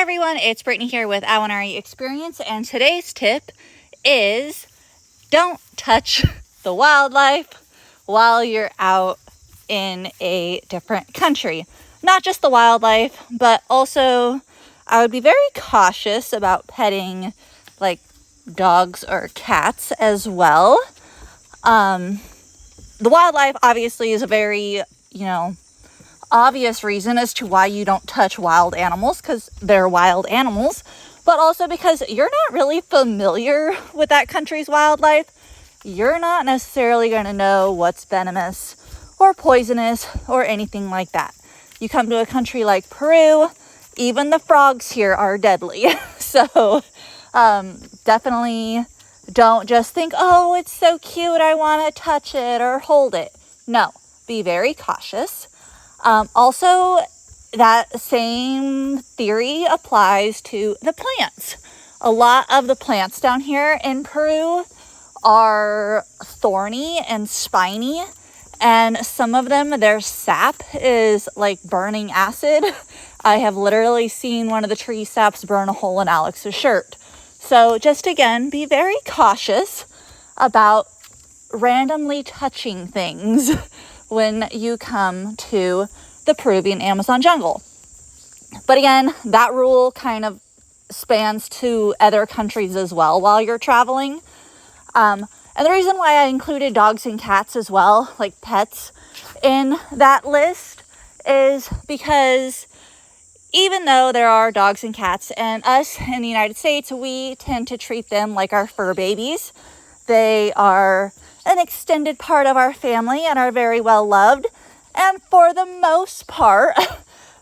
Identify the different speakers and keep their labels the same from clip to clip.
Speaker 1: everyone, it's Brittany here with Awanari Experience, and today's tip is don't touch the wildlife while you're out in a different country. Not just the wildlife, but also I would be very cautious about petting like dogs or cats as well. The wildlife obviously is a very, obvious reason as to why you don't touch wild animals, because they're wild animals, but also because you're not really familiar with that country's wildlife. You're not necessarily going to know what's venomous or poisonous or anything like that. You come to a country like Peru, even the frogs here are deadly. So definitely don't just think, oh, it's so cute, I want to touch it or hold it. No, be very cautious. Also, that same theory applies to the plants. A lot of the plants down here in Peru are thorny and spiny, and some of them, their sap is like burning acid. I have literally seen one of the tree saps burn a hole in Alex's shirt. So just again, be very cautious about randomly touching things when you come to the Peruvian Amazon jungle. But again, that rule kind of spans to other countries as well while you're traveling. And the reason why I included dogs and cats as well, like pets, in that list is because even though there are dogs and cats, and us in the United States, we tend to treat them like our fur babies. They are an extended part of our family and are very well loved, and for the most part,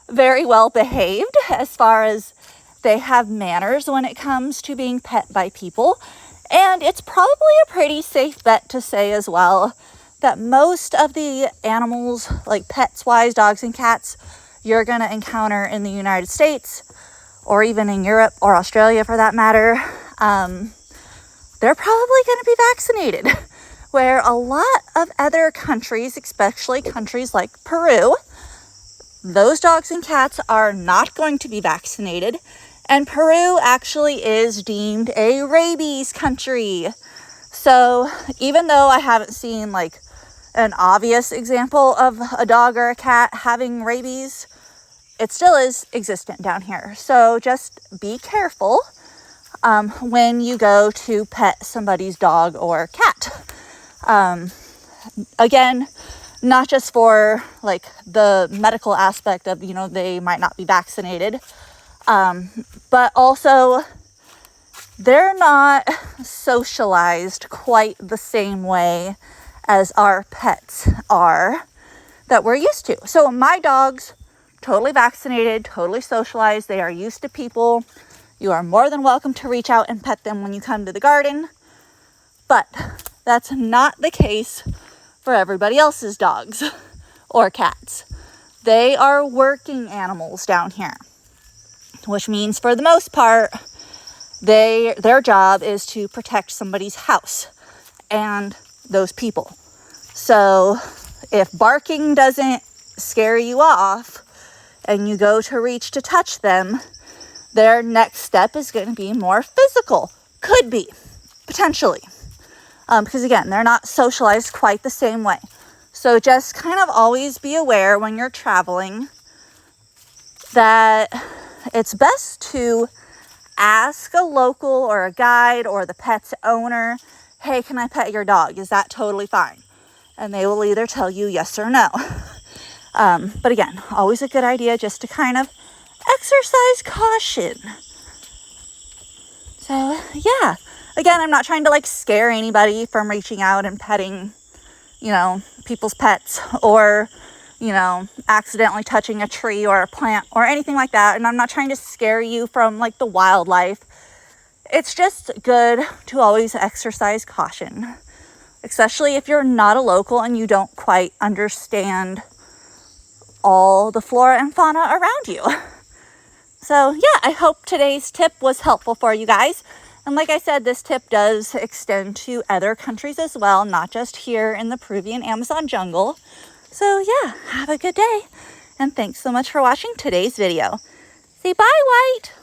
Speaker 1: very well behaved as far as they have manners when it comes to being pet by people. And it's probably a pretty safe bet to say as well that most of the animals, like pets-wise, dogs and cats, you're going to encounter in the United States or even in Europe or Australia for that matter, they're probably going to be vaccinated. Where a lot of other countries, especially countries like Peru, those dogs and cats are not going to be vaccinated. And Peru actually is deemed a rabies country. So even though I haven't seen like an obvious example of a dog or a cat having rabies, it still is existent down here. So just be careful when you go to pet somebody's dog or cat. Again, not just for like the medical aspect of, they might not be vaccinated, but also they're not socialized quite the same way as our pets are that we're used to. So my dogs, totally vaccinated, totally socialized. They are used to people. You are more than welcome to reach out and pet them when you come to the garden. But that's not the case for everybody else's dogs or cats. They are working animals down here, which means for the most part, their job is to protect somebody's house and those people. So if barking doesn't scare you off and you go to reach to touch them, their next step is going to be more physical. Could be, potentially. Because again, they're not socialized quite the same way. So just kind of always be aware when you're traveling that it's best to ask a local or a guide or the pet's owner, hey, can I pet your dog? Is that totally fine? And they will either tell you yes or no. But again, always a good idea just to kind of exercise caution. So yeah. Again, I'm not trying to like scare anybody from reaching out and petting, people's pets or, accidentally touching a tree or a plant or anything like that. And I'm not trying to scare you from like the wildlife. It's just good to always exercise caution, especially if you're not a local and you don't quite understand all the flora and fauna around you. So yeah, I hope today's tip was helpful for you guys. And like I said, this tip does extend to other countries as well, not just here in the Peruvian Amazon jungle. So yeah, have a good day. And thanks so much for watching today's video. Say bye, White.